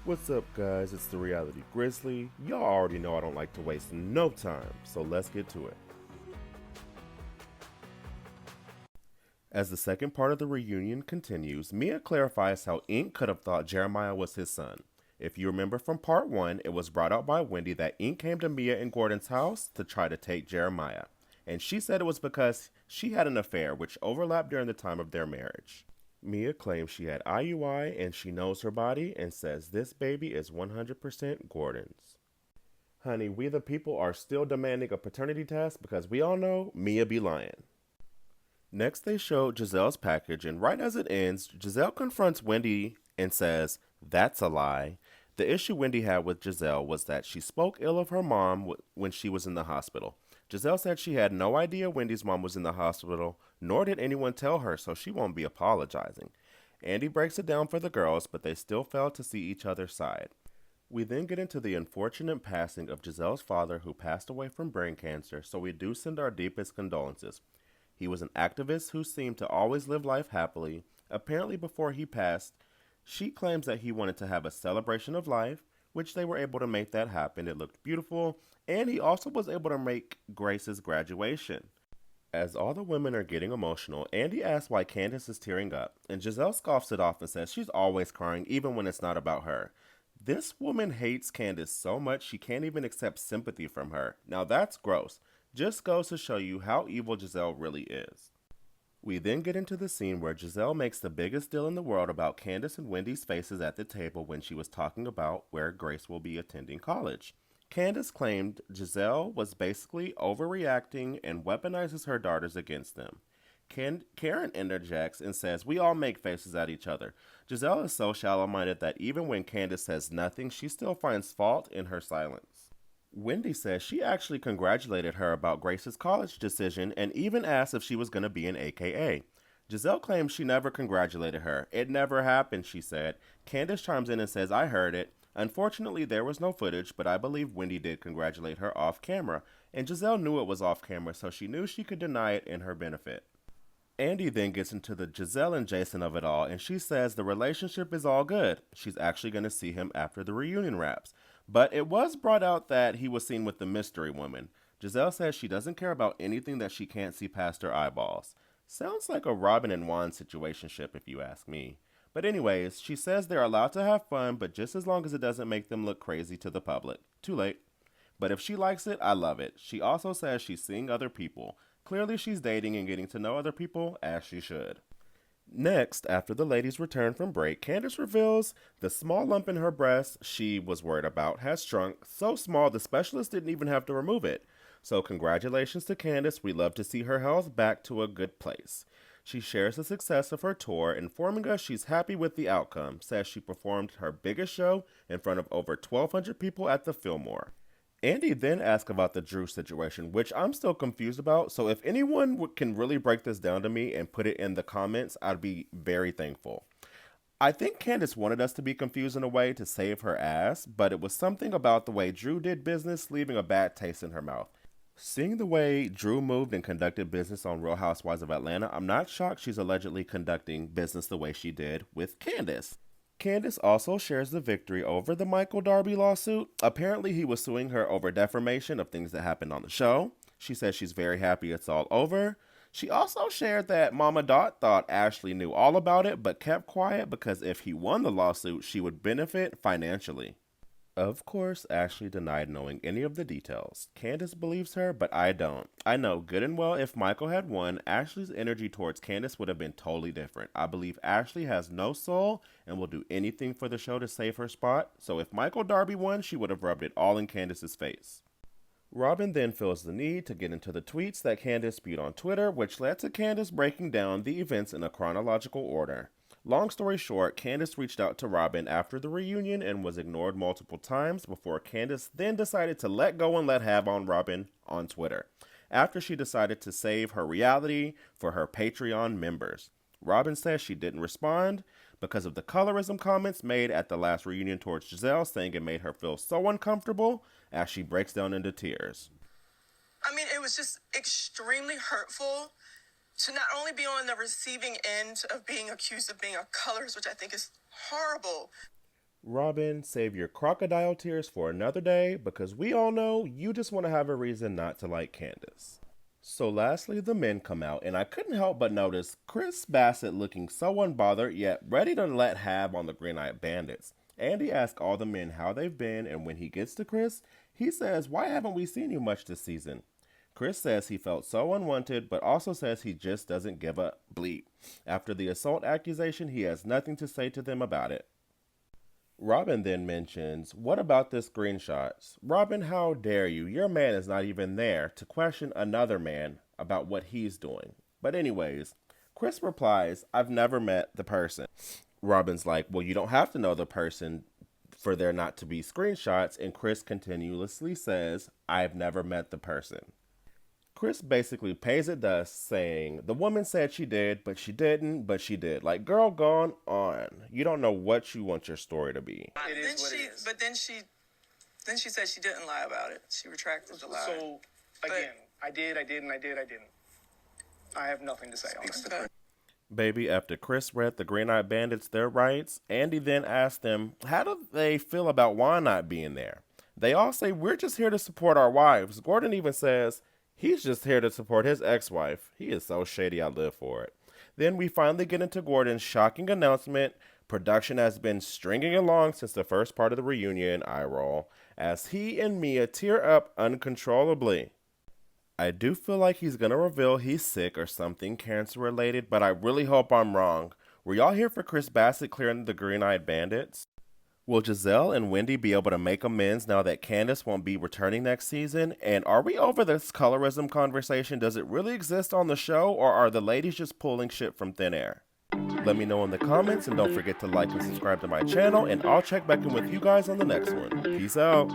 What's up, guys? It's the Reality Grizzly. Y'all already know I don't like to waste no time, so let's get to it. As the second part of the reunion continues, Mia clarifies how Ink could have thought Jeremiah was his son. If you remember from part 1, it was brought out by Wendy that Ink came to Mia and Gordon's house to try to take Jeremiah, and she said it was because she had an affair which overlapped during the time of their marriage. Mia claims she had IUI and she knows her body and says this baby is 100% Gordon's. Honey, we the people are still demanding a paternity test because we all know Mia be lying. Next, they show Giselle's package, and right as it ends, Giselle confronts Wendy and says, "That's a lie." The issue Wendy had with Giselle was that she spoke ill of her mom when she was in the hospital. Giselle said she had no idea Wendy's mom was in the hospital, nor did anyone tell her, so she won't be apologizing. Andy breaks it down for the girls, but they still fail to see each other's side. We then get into the unfortunate passing of Giselle's father, who passed away from brain cancer, so we do send our deepest condolences. He was an activist who seemed to always live life happily. Apparently, before he passed, she claims that he wanted to have a celebration of life, which they were able to make that happen. It looked beautiful, and he also was able to make Grace's graduation. As all the women are getting emotional, Andy asks why Candace is tearing up, and Giselle scoffs it off and says she's always crying even when it's not about her. This woman hates Candace so much she can't even accept sympathy from her. Now that's gross. Just goes to show you how evil Giselle really is. We then get into the scene where Giselle makes the biggest deal in the world about Candace and Wendy's faces at the table when she was talking about where Grace will be attending college. Candace claimed Giselle was basically overreacting and weaponizes her daughters against them. Karen interjects and says, "We all make faces at each other." Giselle is so shallow-minded that even when Candace says nothing, she still finds fault in her silence. Wendy says she actually congratulated her about Grace's college decision and even asked if she was going to be an AKA. Giselle claims she never congratulated her. "It never happened," she said. Candace chimes in and says, "I heard it. Unfortunately, there was no footage, but I believe Wendy did congratulate her off camera, and Giselle knew it was off camera, so she knew she could deny it in her benefit." Andy then gets into the Giselle and Jason of it all, and she says the relationship is all good. She's actually going to see him after the reunion wraps. But it was brought out that he was seen with the mystery woman. Giselle says she doesn't care about anything that she can't see past her eyeballs. Sounds like a Robin and Juan situationship if you ask me. But anyways, she says they're allowed to have fun, but just as long as it doesn't make them look crazy to the public. Too late. But if she likes it, I love it. She also says she's seeing other people. Clearly she's dating and getting to know other people, as she should. Next, after the ladies return from break, Candace reveals the small lump in her breast she was worried about has shrunk so small the specialist didn't even have to remove it. So congratulations to Candace, we love to see her health back to a good place. She shares the success of her tour, informing us she's happy with the outcome, says she performed her biggest show in front of over 1,200 people at the Fillmore. Andy then asks about the Drew situation, which I'm still confused about, so if anyone can really break this down to me and put it in the comments, I'd be very thankful. I think Candace wanted us to be confused in a way to save her ass, but it was something about the way Drew did business leaving a bad taste in her mouth. Seeing the way Drew moved and conducted business on Real Housewives of Atlanta, I'm not shocked she's allegedly conducting business the way she did with Candace. Candace also shares the victory over the Michael Darby lawsuit. Apparently, he was suing her over defamation of things that happened on the show. She says she's very happy it's all over. She also shared that Mama Dot thought Ashley knew all about it but kept quiet because if he won the lawsuit, she would benefit financially. Of course, Ashley denied knowing any of the details. Candace believes her, but I don't. I know good and well if Michael had won, Ashley's energy towards Candace would have been totally different. I believe Ashley has no soul and will do anything for the show to save her spot, so if Michael Darby won, she would have rubbed it all in Candace's face. Robin then feels the need to get into the tweets that Candace spewed on Twitter, which led to Candace breaking down the events in a chronological order. Long story short, Candace reached out to Robin after the reunion and was ignored multiple times before Candace then decided to let go and let have on Robin on Twitter, after she decided to save her reality for her Patreon members. Robin says she didn't respond because of the colorism comments made at the last reunion towards Giselle, saying it made her feel so uncomfortable as she breaks down into tears. I mean, it was just extremely hurtful to not only be on the receiving end of being accused of being a colorist, which I think is horrible. Robin, save your crocodile tears for another day because we all know you just want to have a reason not to like Candace. So lastly, the men come out, and I couldn't help but notice Chris Bassett looking so unbothered yet ready to let have on the Green Eyed Bandits. Andy asks all the men how they've been, and when he gets to Chris, he says, "Why haven't we seen you much this season?" Chris says he felt so unwanted, but also says he just doesn't give a bleep. After the assault accusation, he has nothing to say to them about it. Robin then mentions, "What about the screenshots? Robin, how dare you? Your man is not even there to question another man about what he's doing." But anyways, Chris replies, "I've never met the person." Robin's like, "Well, you don't have to know the person for there not to be screenshots." And Chris continuously says, "I've never met the person." Chris basically pays it dust, saying, "The woman said she did, but she didn't, but she did." Like, girl, gone on. You don't know what you want your story to be. It is what it is. But then she said she didn't lie about it. She retracted the lie. So, again, I did, and I didn't. I have nothing to say on it. Baby, after Chris read the Green Eyed Bandits their rights, Andy then asked them, how do they feel about Juan not being there? They all say, "We're just here to support our wives." Gordon even says, he's just here to support his ex-wife. He is so shady, I live for it. Then we finally get into Gordon's shocking announcement. Production has been stringing along since the first part of the reunion, eye roll, as he and Mia tear up uncontrollably. I do feel like he's going to reveal he's sick or something cancer related, but I really hope I'm wrong. Were y'all here for Chris Bassett clearing the Green Eyed Bandits? Will Giselle and Wendy be able to make amends now that Candace won't be returning next season? And are we over this colorism conversation? Does it really exist on the show, or are the ladies just pulling shit from thin air? Let me know in the comments, and don't forget to like and subscribe to my channel, and I'll check back in with you guys on the next one. Peace out.